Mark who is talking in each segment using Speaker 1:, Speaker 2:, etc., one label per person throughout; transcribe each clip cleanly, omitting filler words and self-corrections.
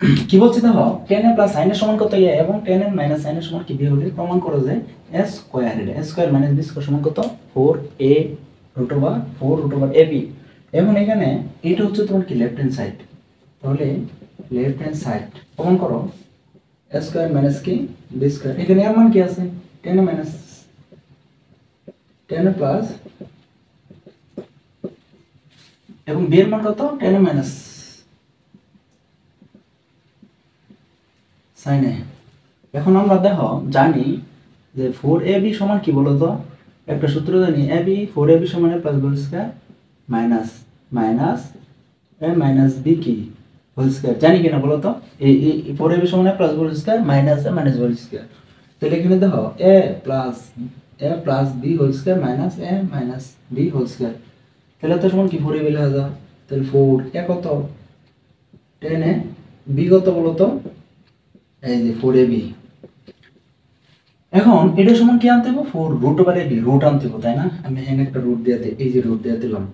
Speaker 1: কি বলছি দেখো, টেন এ প্লাস সাইন এর সমান কত এ এবং টেন এ মাইনাস সাইন এর সমান কি বি হলে প্রমাণ করো যে এ স্কয়ার, এটা a square minus b square সমান কত 4a root over 4 root over ab। এখন এখানে এটা হচ্ছে তোমার কি লেফট হ্যান্ড সাইড, তাহলে লেফট হ্যান্ড সাইড প্রমাণ করো এ স্কয়ার মাইনাস কি বি স্কয়ার। এখানে এর মান কি আছে, tan a minus tan a plus এবং বি এর মান কত tan a minus sine a. এখন আমরা দেখো জানি যে 4ab সমান কি বলতো, একটা সূত্র জানি ab 4ab সমান a plus b square minus minus a minus b কি হোল স্কয়ার, জানি কিনা বলো তো? এই 4ab সমান a plus b square minus a minus b square. তাহলে এখানে দেখো a plus b whole square minus a minus b whole square, তাহলে তো সমান কি 4ab লেখা যায়। তাহলে 4 a কত 10 a b কত বলো তো, এই যে 4ab। এখন এটা সমান কি আনতে হবে 4 রুট ওভার ab, রুট আনতে হবে তাই না। আমি এখানে একটা রুট দিয়ে দিই, এই যে রুট দিয়ে দিলাম।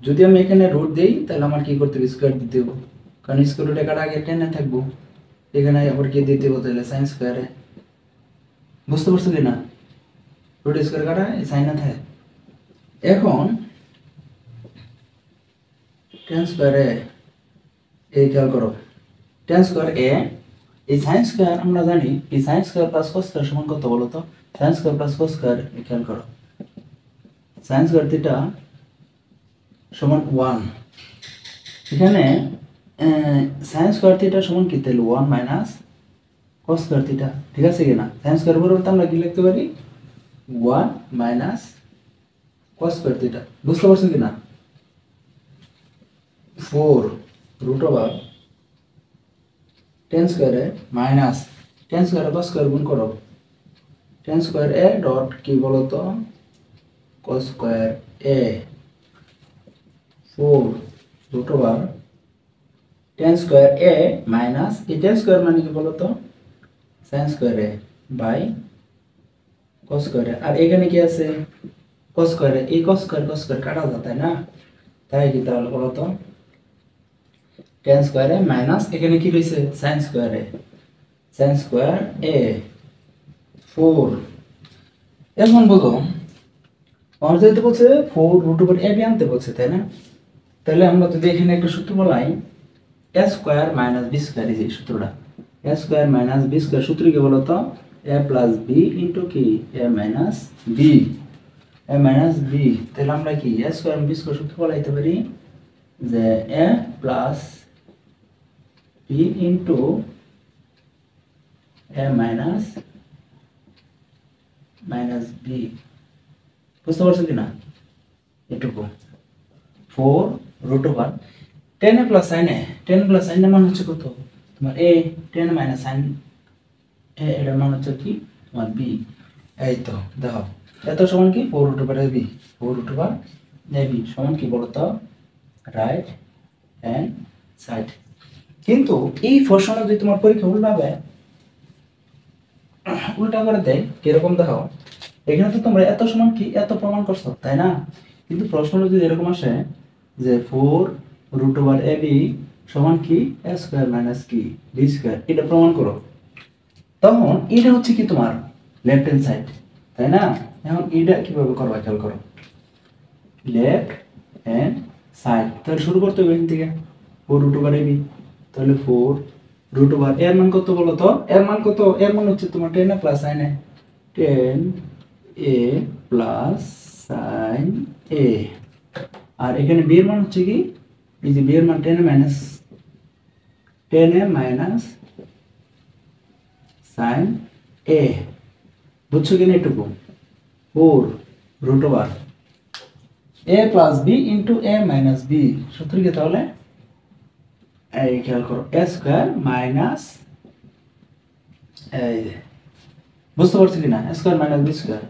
Speaker 1: যদি আমি এখানে রুট দেই তাহলে আমার কি করতে হবে স্কয়ার দিতে হবে, কারণ স্কয়ার রুট এর আগে 10 এ থাকবো। এখানে আবার কি দিতে হবে তাহলে sin স্কয়ারে। বুঝতে পারছো কি না, রুট স্কয়ার কাটা এই sin এ থাকে। এখন tan স্কয়ারে এই খেয়াল করো, tan স্কয়ার a এই sin স্কয়ার আমরা জানি এই sin square plus cos square সমান কত বলো তো, sin square plus cos square খেয়াল করো sin স্কয়ার থিটা সমান 1। এখানে sin স্কয়ার থিটা সমান কি তাহলে 1 মাইনাস cos স্কয়ার থিটা, ঠিক আছে কিনা। sin স্কয়ার পরিবর্তে আমরা কি লিখতে পারি 1 মাইনাস cos স্কয়ার থিটা। বুঝতে পারছো কিনা, 4 রুট ওভার tan স্কয়ারে মাইনাস tan স্কয়ারে cos স্কয়ার গুণ করো, tan স্কয়ার a ডট কি বলো তো cos square a 4 root over tan square a minus এই tan স্কয়ার মানে কি বলো তো sin স্কয়ার a বাই cos স্কয়ার a। আর এখানে কি আছে cos স্কয়ার a, এই cos স্কয়ার কাটা যায় তাই না, তাই কি তাহলে বলো তো tan স্কয়ার a মাইনাস এখানে কি রয়েছে sin স্কয়ার a 4। এখন বলো আমার যেতে বলছে 4 রুট ওভার ab আনতে বলছে তাই না। তাহলে আমরা যদি এখানে একটা সূত্র বলাই a square minus b square, এই যে সূত্রটা a square minus b square, সূত্র কি বলো তো a প্লাস b ইনটু কি a মাইনাস b, তাহলে আমরা কি a স্কয়ার b স্কয়ার সূত্র বলাইতে পারি যে a plus b into a minus b। বুঝতে পারছো কিনা, এটুকু 4 রুট ওভার 10 এ প্লাস sin এ, 10 প্লাস sin এর মান হচ্ছে কত তোমার a, 10 মাইনাস sin a এর মান হচ্ছে কি তোমার b। এই তো দেখো এত সমান কি 4 root over ab, 4 root over ab সমান কি বলো তো রাইট হ্যান্ড সাইড। কিন্তু এই প্রশ্ন যদি তোমার পরীক্ষা উল্টা করে দেয় কিরকম দেখো, এখানে তো তোমরা এত সমান কি এত প্রমাণ করছো তাই না, কিন্তু প্রশ্ন যদি এরকম আসে যে 4 রুট ওভার ab সমান কি a স্কয়ার মাইনাস কি b স্কয়ার, এটা প্রমাণ করো, তখন এটা হচ্ছে কি তোমার লেফট হ্যান্ড সাইড তাই না। এখন এটা কিভাবে করবা খেয়াল করো, লেফট হ্যান্ড সাইড তাহলে শুরু করতে হবে এখান থেকে 4 রুট ওভার ab, তাহলে 4 রুট ওভার এর মান কত বলো তো, এর মান কত, এর মান হচ্ছে তোমার 10 a plus sin a, 10 a plus sin a। আর এখানে b এর মান হচ্ছে কি এই যে b এর মান 10 a মাইনাস sin a। বুঝছো কিনা এটুকু 4 root over a plus b into a minus b, সূত্র কি তাহলে এই খেয়াল করো a স্কয়ার মাইনাস এই যে বুঝতে পারছো কিনা a square minus b square.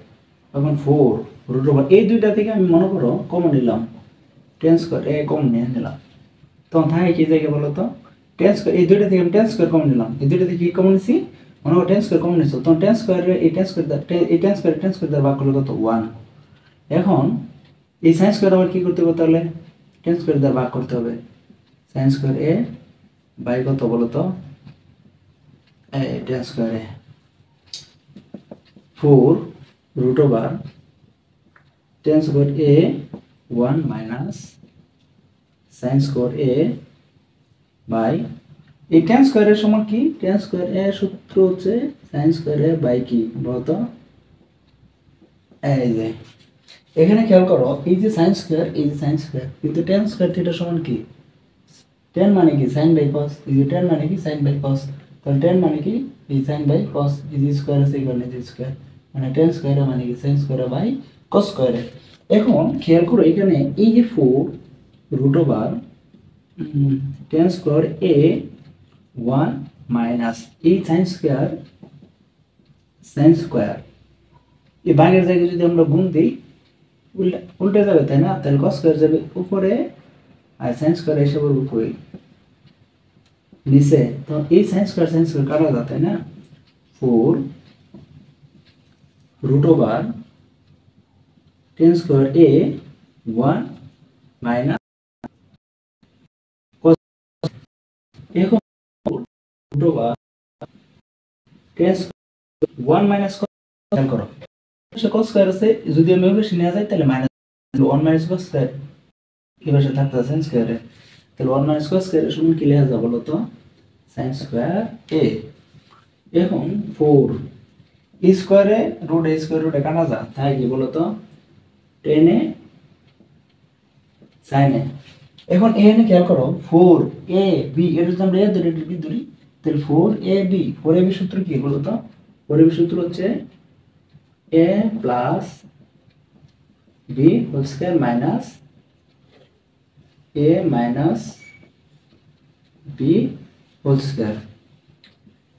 Speaker 1: এখন 4 রুট ওভার এই দুইটা থেকে আমি মনে করো কমন নিলাম 10 স্কয়ার a কমন নিয়ে নিলাম, তখন থাকে কি জায়গায় বলো তো 10 স্কয়ার, এই দুইটা থেকে আমি 10 স্কয়ার কমন নিলাম, এই দুইটা থেকে কি কমন নিছি মনে করো 10 স্কয়ার কমন নিছো, তখন 10 স্কয়ার এই 10 স্কয়ার এই 10 স্কয়ার ভাগ করলে কত 1। এখন এই sin স্কয়ার আবার কি করতে হবে তাহলে 10 স্কয়ার দ্বারা ভাগ করতে হবে sin স্কয়ার a বাই কত বলো তো টেন স্কোয়ারে 4 root over tan square a 1 minus sine square a by এই টেন স্কোয়ারের সমান কি টেন স্কোয়ার এ সূত্র হচ্ছে সাইন স্কোয়ার এ বাই কি বলতো এই যে এখানে খেয়াল করো এই যে সাইন স্কোয়ার এই যে সাইন স্কোয়ার কিন্তু টেন স্কোয়ার থিটা সমান কি টেন মানে কি সাইন বাই কস এই যে টেন মানে কি সাইন বাই কস তাহলে টেন মানে কি এই সাইন বাই কস এই যে স্কোয়ার আছে এই কারণে যে স্কোয়ার মানে টেন স্কোয়ার মানে কি sine square by cos square. এখন খেয়াল করো এখানে এই যে 4 root over tan square a 1 minus এই সাইন স্কোয়ার এই ভাগের জায়গায় যদি আমরা গুণ দিই উল্টে যাবে তাই না তাহলে কস স্কোয়ার যাবে উপরে আর সাইন স্কোয়ার এসে বলবো কই নিচে তো এই সাইন স্কোয়ার কাটা যায় তাই না 4 root over tan square a 1 minus এখন root over tan 1 minus cos করো কস স্কয়ার আছে যদি আমি ওই পাশে নিয়ে যাই তাহলে মাইনাস 1 মাইনাস কস স্কয়ার এই পাশে থাকতে সাইন স্কয়ারে তাহলে 1 মাইনাস কস স্কয়ার এর সমান কি লেখা যায় বলো তো সাইন স্কয়ার এ এখন 4 ই স্কয়ারে রুট এ স্কয়ার রুট কাটা যায় তাই কি বলো তো 10 এ সাইন এ এখন এখানে খেয়াল করো 4 এ বি এর যদি আমরা এ ধরি বি ধরি তাহলে 4 এ বি সূত্র কি বলো তো 4 এ বি সূত্র হচ্ছে a plus b whole square minus a minus b whole square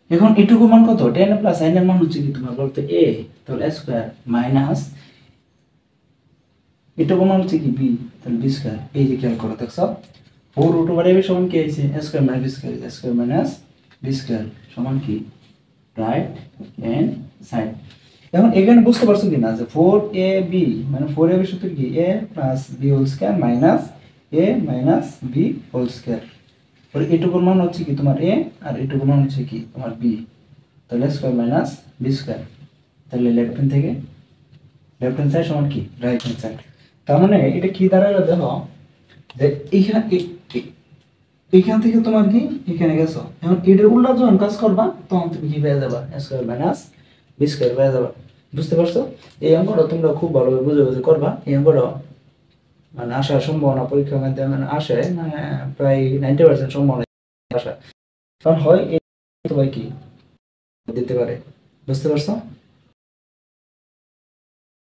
Speaker 1: এখন এটুকু মান কত 10 প্লাস sin এর মান হচ্ছে কি তোমার বলতে a তাহলে a স্কয়ার মাইনাস এটুকু মান হচ্ছে কি b তাহলে b স্কয়ার এই যে খেয়াল করো দেখছো 4 রুট ওভার a সমান কি আছে a square minus b square a square minus b square সমান কি রাইট হ্যান্ড সাইড। এখন এখানে বুঝতে পারছো কি না যে 4ab মানে 4ab সূত্র কি a plus b whole square minus a minus b whole square আর এটুকুর মান হচ্ছে কি তোমার a আর এটুকুর মান হচ্ছে কি তোমার b তাহলে স্কয়ার মাইনাস b স্কয়ার তাহলে লেফট হ্যান্ড সাইড সমান কি রাইট হ্যান্ড সাইড। তার মানে এটা কি দাঁড়ালো দেখো যে এইখান থেকে তোমার কি এখানে গেছো এখন এটার উল্টা যখন কাজ করবা তখন তুমি কি পেয়ে যাবা স্কয়ার মাইনাস b স্কয়ার পেয়ে যাবা। বুঝতে পারছো এই অঙ্কটা তোমরা খুব ভালোভাবে বুঝে করবা এই অঙ্কটা মানে আসার সম্ভাবনা পরীক্ষার মধ্যে মানে আসে মানে প্রায় 90% সম্ভাবনা আসা কারণ হয় এই কি দিতে পারে। বুঝতে পারছো।